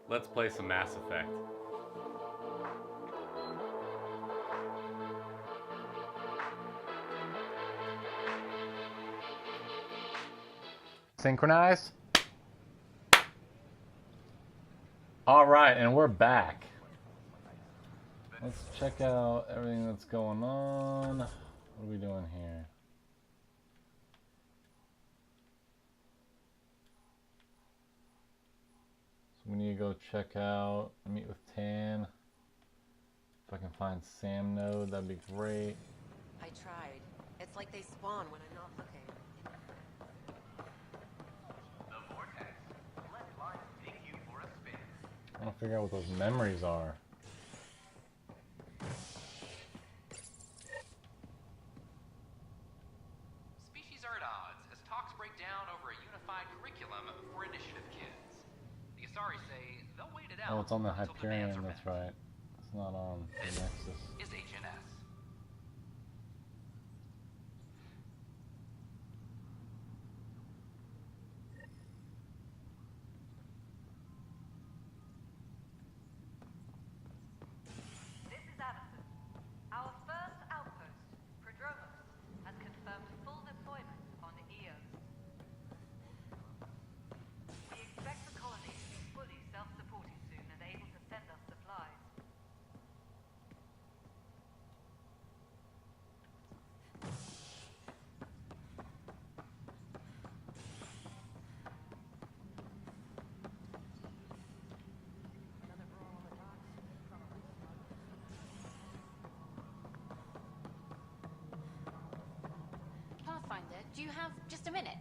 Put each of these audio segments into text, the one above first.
Let's play some Mass Effect. Synchronize. Alright, and we're back. Let's check out everything that's going on. What are we doing here? So we need to go check out, meet with Tan. If I can find Sam node, that'd be great. I tried. It's like they spawn when I'm not looking. The vortex. Let life take you for a spin. I want to figure out what those memories are. Species are at odds as talks break down over a unified curriculum for initiative kids. The Asari say they'll wait it out. Oh, it's on the until demands Hyperion, are that's met. right. It's not on the This Nexus. is HNS. This is Allison. Our first outpost, Prodromos, has confirmed full deployment on Eos. We expect the colony to be fully self-supporting soon and able to send us supplies. Pathfinder, do you have just a minute?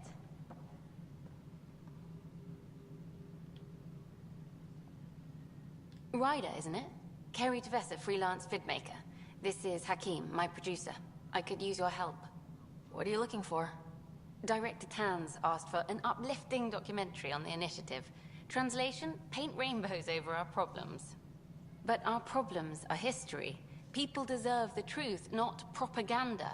Ryder, isn't it? Kerry Tevessa, freelance vidmaker. This is Hakim, my producer. I could use your help. What are you looking for? Director Tan's asked for an uplifting documentary on the initiative. Translation, paint rainbows over our problems. But our problems are history. People deserve the truth, not propaganda.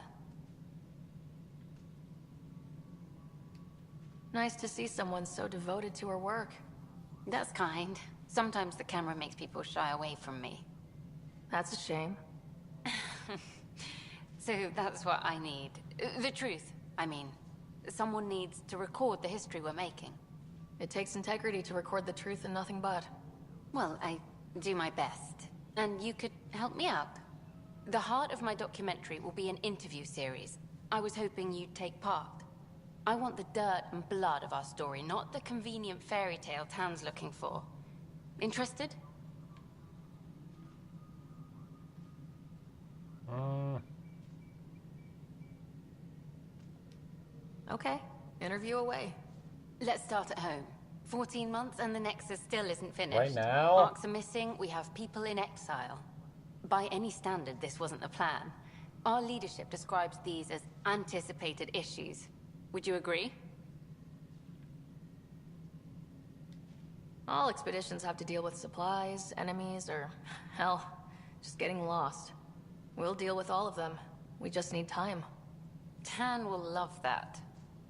Nice to see someone so devoted to her work. That's kind. Sometimes the camera makes people shy away from me. That's a shame. So that's what I need. The truth, I mean. Someone needs to record the history we're making. It takes integrity to record the truth and nothing but. Well, I do my best. And you could help me out. The heart of my documentary will be an interview series. I was hoping you'd take part. I want the dirt and blood of our story, not the convenient fairy tale Tan's looking for. Interested? Okay, interview away. Let's start at home. 14 months and the Nexus still isn't finished. Right now? Arcs are missing, we have people in exile. By any standard, this wasn't the plan. Our leadership describes these as anticipated issues. Would you agree? All expeditions have to deal with supplies, enemies, or, hell, just getting lost. We'll deal with all of them. We just need time. Tan will love that.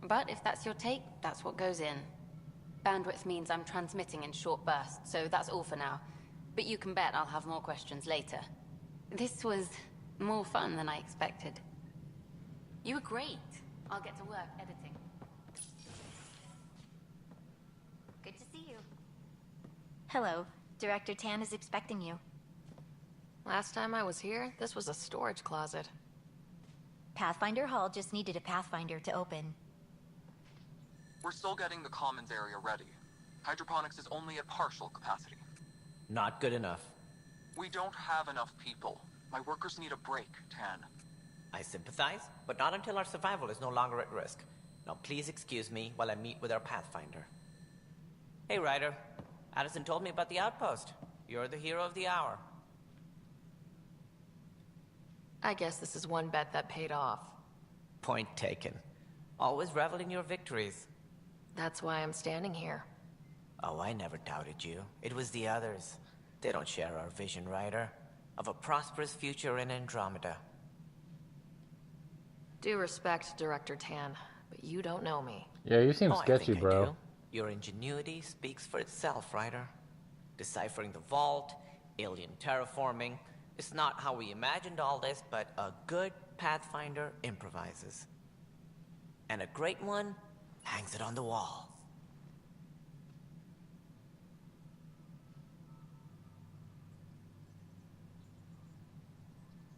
But if that's your take, that's what goes in. Bandwidth means I'm transmitting in short bursts, so that's all for now. But you can bet I'll have more questions later. This was more fun than I expected. You were great. I'll get to work editing. Good to see you. Hello. Director Tan is expecting you. Last time I was here, this was a storage closet. Pathfinder Hall just needed a Pathfinder to open. We're still getting the commons area ready. Hydroponics is only at partial capacity. Not good enough. We don't have enough people. My workers need a break, Tan. I sympathize, but not until our survival is no longer at risk. Now please excuse me while I meet with our Pathfinder. Hey Ryder, Addison told me about the outpost. You're the hero of the hour. I guess this is one bet that paid off. Point taken. Always revel in your victories. That's why I'm standing here. Oh, I never doubted you. It was the others. They don't share our vision, Ryder, of a prosperous future in Andromeda. Due respect, Director Tan, but you don't know me. Yeah, you seem Oh, I sketchy, think I bro. do. Your ingenuity speaks for itself, Ryder. Deciphering the vault, alien terraforming. It's not how we imagined all this, but a good Pathfinder improvises. And a great one hangs it on the wall.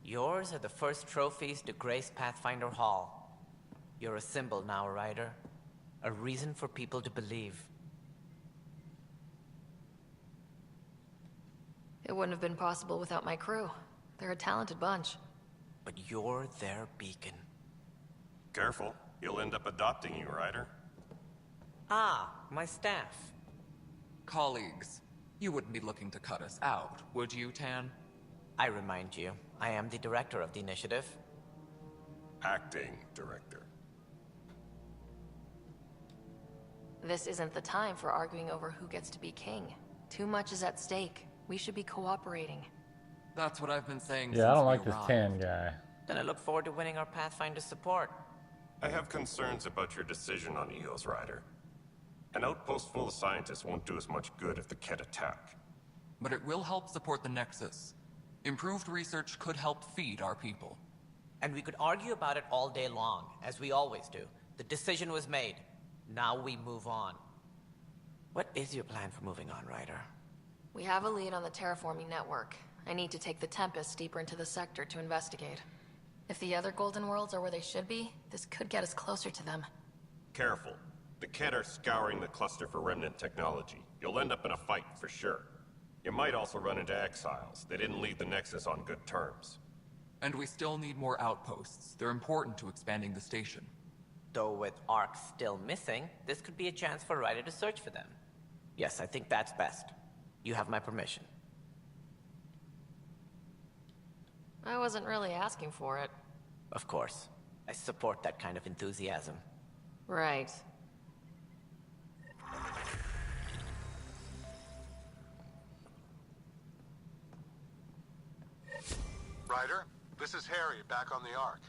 Yours are the first trophies to grace Pathfinder Hall. You're a symbol now, Ryder. A reason for people to believe. It wouldn't have been possible without my crew. They're a talented bunch. But you're their beacon. Careful. You'll end up adopting you, Ryder. Ah, my staff. Colleagues, you wouldn't be looking to cut us out, would you, Tan? I remind you, I am the director of the initiative. Acting director. This isn't the time for arguing over who gets to be king. Too much is at stake. We should be cooperating. That's what I've been saying Yeah, since I don't we like this arrived. tan guy. Then I look forward to winning our Pathfinder support. I have concerns about your decision on EOS, Ryder. An outpost full of scientists won't do us much good if the Kett attack. But it will help support the Nexus. Improved research could help feed our people. And we could argue about it all day long, as we always do. The decision was made. Now we move on. What is your plan for moving on, Ryder? We have a lead on the terraforming network. I need to take the Tempest deeper into the sector to investigate. If the other Golden Worlds are where they should be, this could get us closer to them. Careful. The Kett are scouring the cluster for remnant technology. You'll end up in a fight for sure. You might also run into exiles. They didn't leave the Nexus on good terms. And we still need more outposts. They're important to expanding the station. Though with Ark still missing, this could be a chance for Ryder to search for them. Yes, I think that's best. You have my permission. I wasn't really asking for it. Of course. I support that kind of enthusiasm. Right. Ryder, this is Harry, back on the Ark.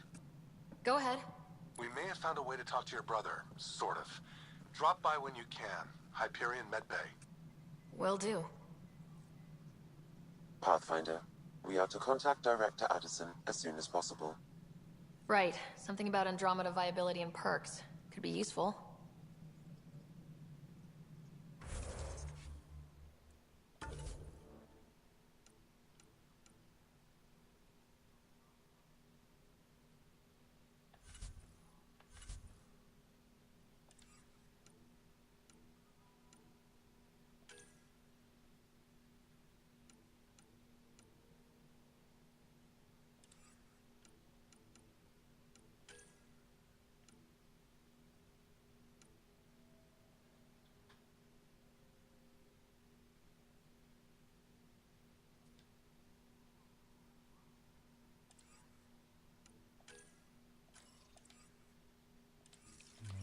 Go ahead. We may have found a way to talk to your brother, sort of. Drop by when you can. Hyperion Medbay. Will do. Pathfinder, we are to contact Director Addison as soon as possible. Right. Something about Andromeda viability and perks. Could be useful.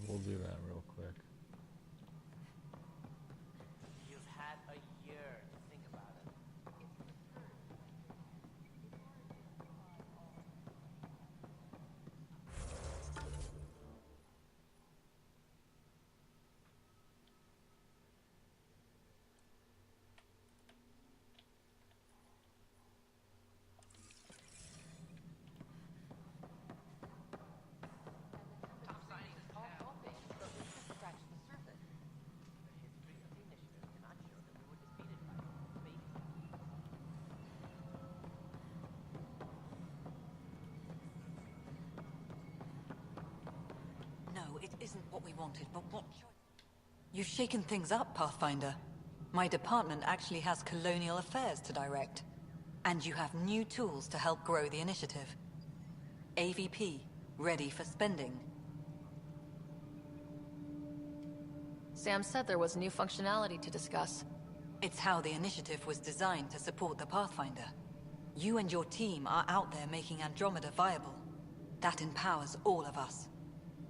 We'll do that real quick. You've had a year to think about it. No, it isn't what we wanted, but what choice? You've shaken things up, Pathfinder. My department actually has colonial affairs to direct. And you have new tools to help grow the initiative. AVP, ready for spending. Sam said there was new functionality to discuss. It's how the initiative was designed to support the Pathfinder. You and your team are out there making Andromeda viable. That empowers all of us.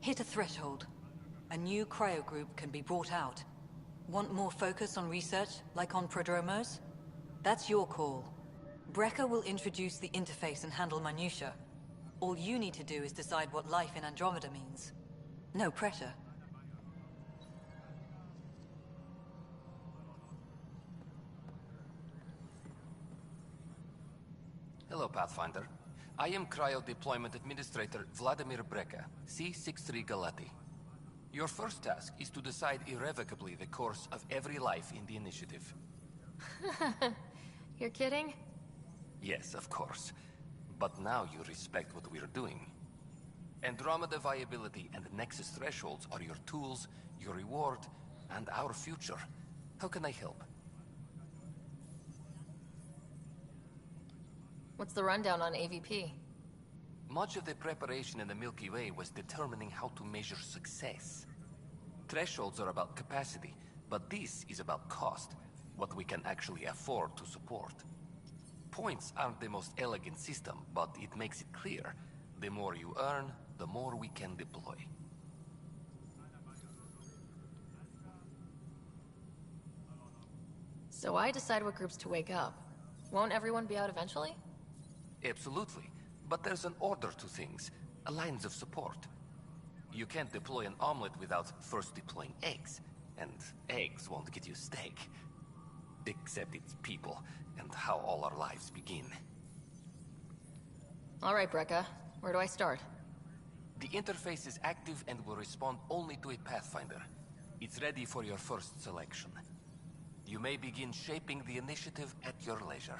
Hit a threshold. A new cryo group can be brought out. Want more focus on research, like on Prodromos? That's your call. Brecker will introduce the interface and handle minutiae. All you need to do is decide what life in Andromeda means. No pressure. Hello, Pathfinder. I am Cryo Deployment Administrator Vladimir Breka, C-63 Galati. Your first task is to decide irrevocably the course of every life in the initiative. You're kidding? Yes, of course. But now you respect what we're doing. Andromeda viability and Nexus thresholds are your tools, your reward, and our future. How can I help? What's the rundown on AVP? Much of the preparation in the Milky Way was determining how to measure success. Thresholds are about capacity, but this is about cost, what we can actually afford to support. Points aren't the most elegant system, but it makes it clear. The more you earn, the more we can deploy. So I decide what groups to wake up. Won't everyone be out eventually? Absolutely. But there's an order to things, lines of support. You can't deploy an omelet without first deploying eggs. And eggs won't get you steak. Except it's people, and how all our lives begin. All right, Breka. Where do I start? The interface is active and will respond only to a Pathfinder. It's ready for your first selection. You may begin shaping the initiative at your leisure.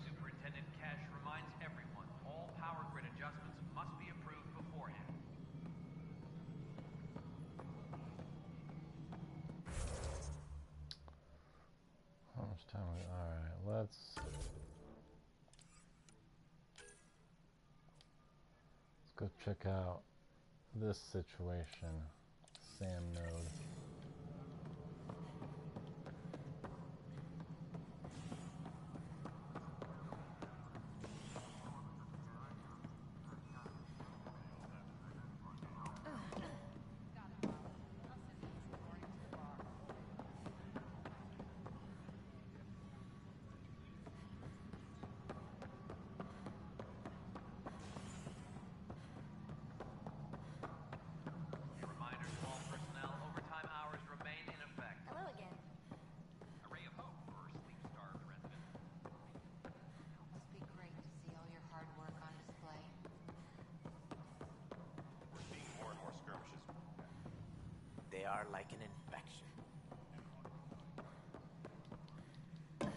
Superintendent Cash reminds everyone all power grid adjustments must be approved beforehand. How much time? Alright, let's go check out this situation. Sam node. They are like an infection. There's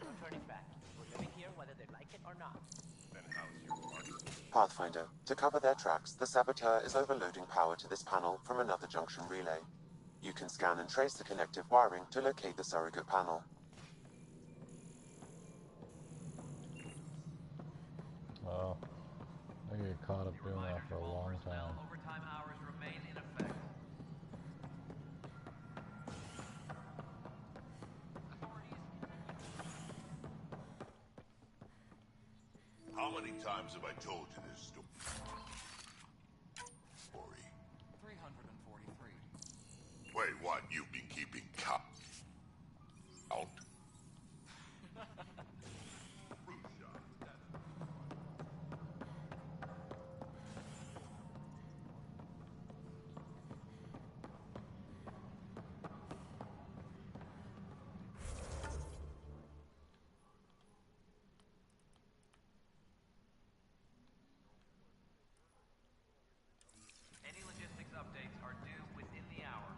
no turning back. We're living here whether they like it or not. Pathfinder, to cover their tracks, the Saboteur is overloading power to this panel from another junction relay. You can scan and trace the connective wiring to locate the surrogate panel. Well, I get caught up doing that for a long time. Overtime hours remain in effect. How many times have I told you this story? 343. Wait, what? You've been keeping count? Any logistics updates are due within the hour.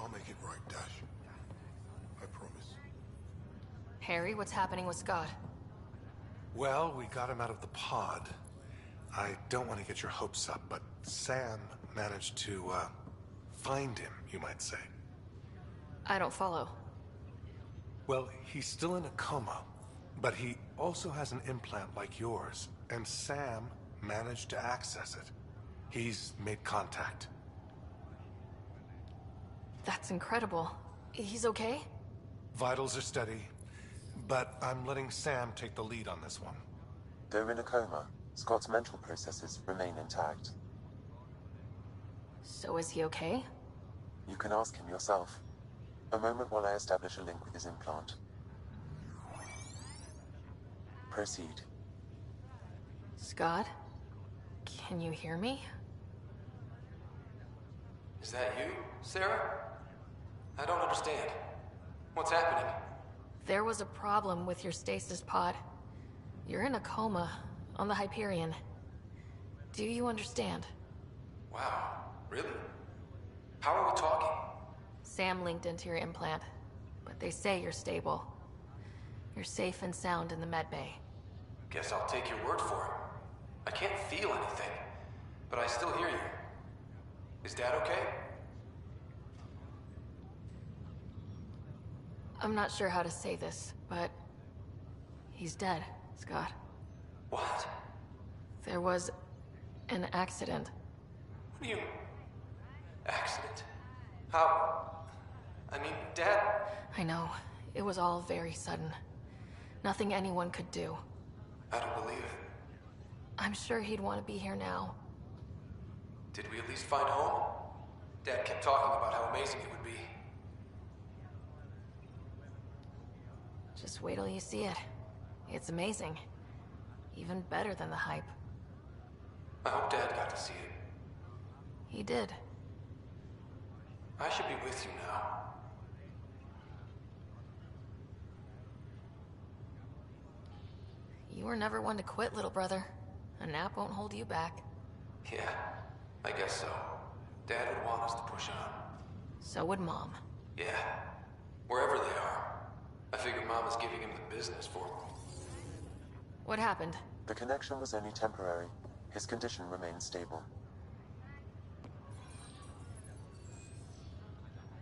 I'll make it right, Dash. I promise. Harry, what's happening with Scott? Well, we got him out of the pod. I don't want to get your hopes up, but Sam managed to, find him, you might say. I don't follow. Well, he's still in a coma, but he also has an implant like yours, and Sam managed to access it. He's made contact. That's incredible. He's okay? Vitals are steady, but I'm letting Sam take the lead on this one. Though in a coma, Scott's mental processes remain intact. So is he okay? You can ask him yourself. A moment while I establish a link with his implant. Proceed. Scott? Can you hear me? Is that you, Sarah? I don't understand. What's happening? There was a problem with your stasis pod. You're in a coma on the Hyperion. Do you understand? Wow, really? How are we talking? Sam linked into your implant, but they say you're stable. You're safe and sound in the medbay. Guess I'll take your word for it. I can't feel anything, but I still hear you. Is Dad okay? I'm not sure how to say this, but he's dead, Scott. What? There was an accident. What do you... accident? How... I mean, Dad... I know. It was all very sudden. Nothing anyone could do. I don't believe it. I'm sure he'd want to be here now. Did we at least find home? Dad kept talking about how amazing it would be. Just wait till you see it. It's amazing. Even better than the hype. I hope Dad got to see it. He did. I should be with you now. You were never one to quit, little brother. A nap won't hold you back. Yeah, I guess so. Dad would want us to push on. So would Mom. Yeah, wherever they are. I figure Mom is giving him the business for them. What happened? The connection was only temporary. His condition remains stable.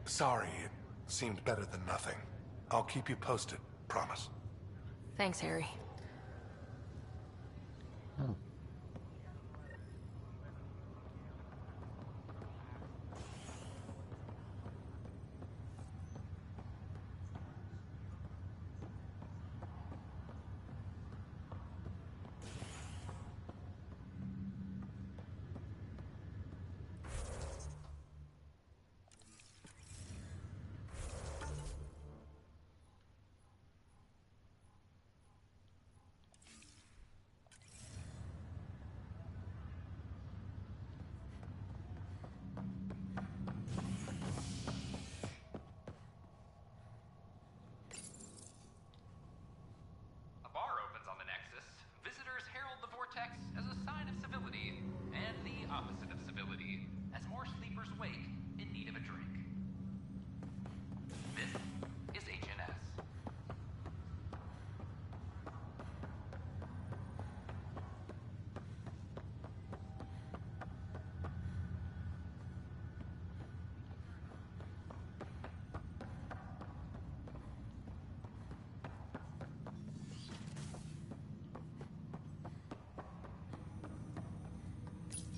Sorry, it seemed better than nothing. I'll keep you posted, promise. Thanks, Harry.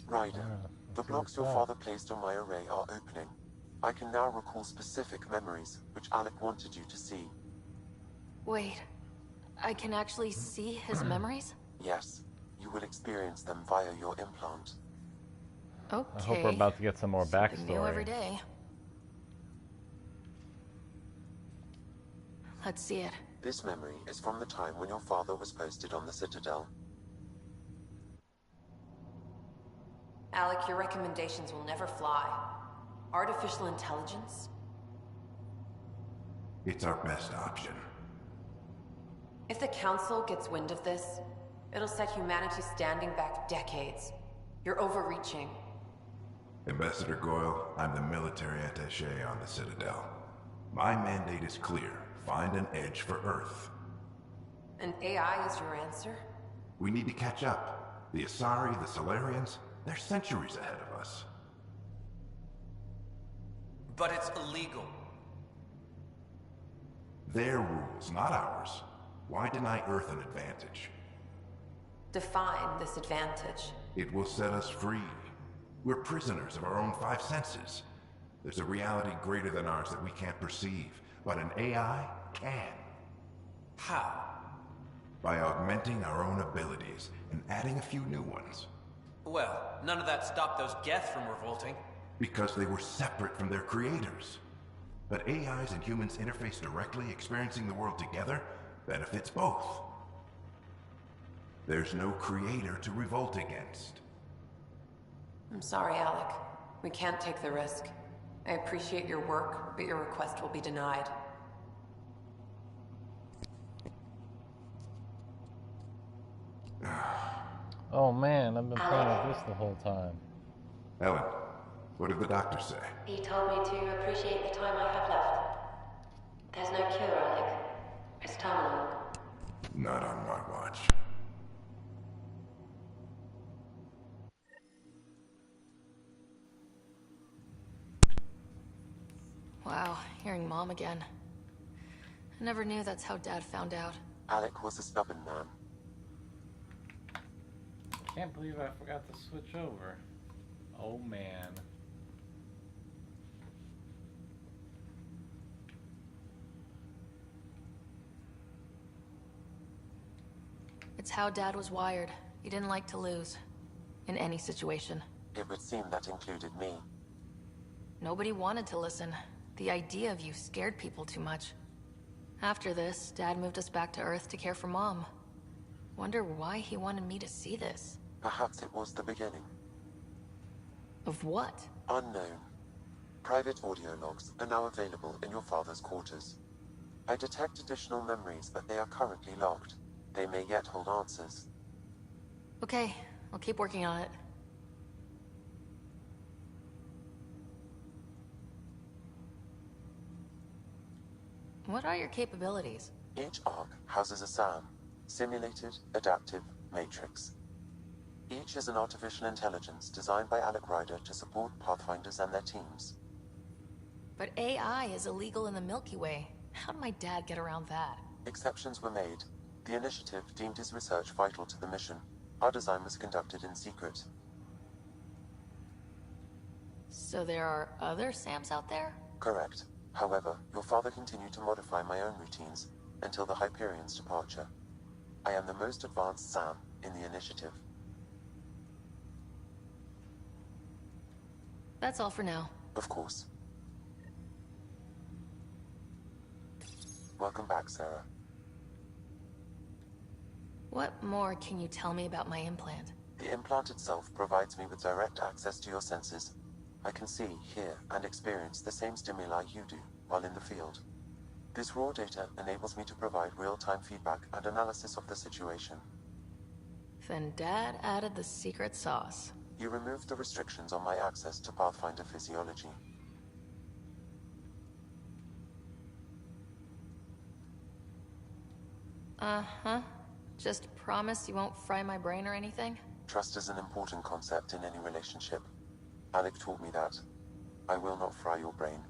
Ryder, the see blocks what's your up. father placed on my array are opening. I can now recall specific memories, which Alec wanted you to see. Wait, I can actually see his memories? Yes, you will experience them via your implant. Okay. I hope we're about to get some more Something new every backstory. day. Let's see it. This memory is from the time when your father was posted on the Citadel. Alec, your recommendations will never fly. Artificial intelligence? It's our best option. If the Council gets wind of this, it'll set humanity standing back decades. You're overreaching. Ambassador Goyle, I'm the military attaché on the Citadel. My mandate is clear. Find an edge for Earth. And AI is your answer? We need to catch up. The Asari, the Solarians, they're centuries ahead of us. But it's illegal. Their rules, not ours. Why deny Earth an advantage? Define this advantage. It will set us free. We're prisoners of our own five senses. There's a reality greater than ours that we can't perceive, but an AI can. How? By augmenting our own abilities and adding a few new ones. Well, none of that stopped those Geth from revolting. Because they were separate from their creators. But AIs and humans interface directly, experiencing the world together, benefits both. There's no creator to revolt against. I'm sorry, Alec. We can't take the risk. I appreciate your work, but your request will be denied. Oh man, I've been playing with this the whole time. Ellen, what did the doctor say? He told me to appreciate the time I have left. There's no cure, Alec. It's terminal. Not on my watch. Wow, hearing Mom again. I never knew that's how Dad found out. Alec was a stubborn man. Can't believe I forgot to switch over. Oh man. It's how Dad was wired. He didn't like to lose. In any situation. It would seem that included me. Nobody wanted to listen. The idea of you scared people too much. After this, Dad moved us back to Earth to care for Mom. Wonder why he wanted me to see this. Perhaps it was the beginning. Of what? Unknown. Private audio logs are now available in your father's quarters. I detect additional memories, but they are currently locked. They may yet hold answers. Okay, I'll keep working on it. What are your capabilities? Each arc houses a SAM, Simulated Adaptive Matrix. Each is an artificial intelligence designed by Alec Ryder to support Pathfinders and their teams. But AI is illegal in the Milky Way. How did my dad get around that? Exceptions were made. The initiative deemed his research vital to the mission. Our design was conducted in secret. So there are other SAMs out there? Correct. However, your father continued to modify my own routines until the Hyperion's departure. I am the most advanced SAM in the initiative. That's all for now. Of course. Welcome back, Sarah. What more can you tell me about my implant? The implant itself provides me with direct access to your senses. I can see, hear, and experience the same stimuli you do while in the field. This raw data enables me to provide real-time feedback and analysis of the situation. Then Dad added the secret sauce. You removed the restrictions on my access to Pathfinder physiology. Uh-huh. Just promise you won't fry my brain or anything? Trust is an important concept in any relationship. Alec taught me that. I will not fry your brain.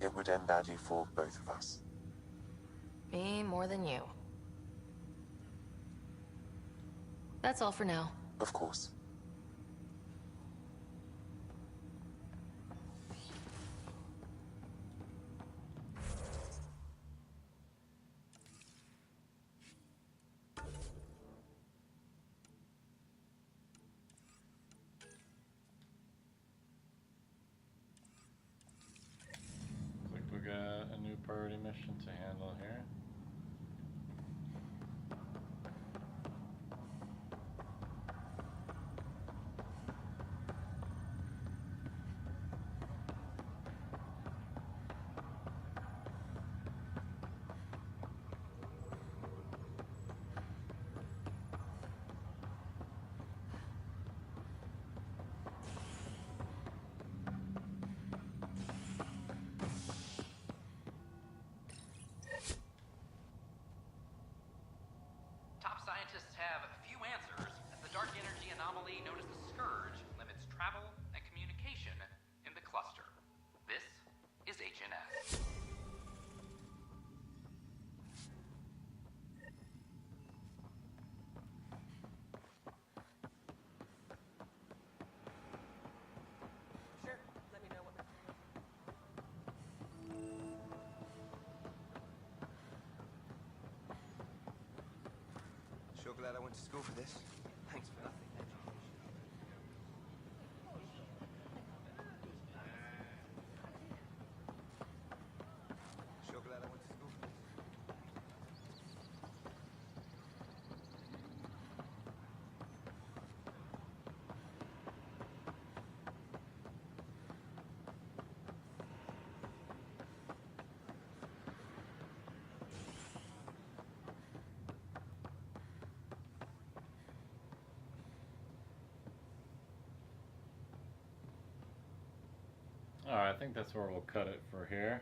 It would end badly for both of us. Me more than you. That's all for now. Of course. priority mission to handle here. Top scientists have few answers, as the dark energy anomaly known as the Scourge limits travel and communication in the cluster. This is HNS. Sure, let me know what. Sure glad I went to school for this. Thanks for nothing. Sure glad I went to school for this. Alright, I think that's where we'll cut it for here.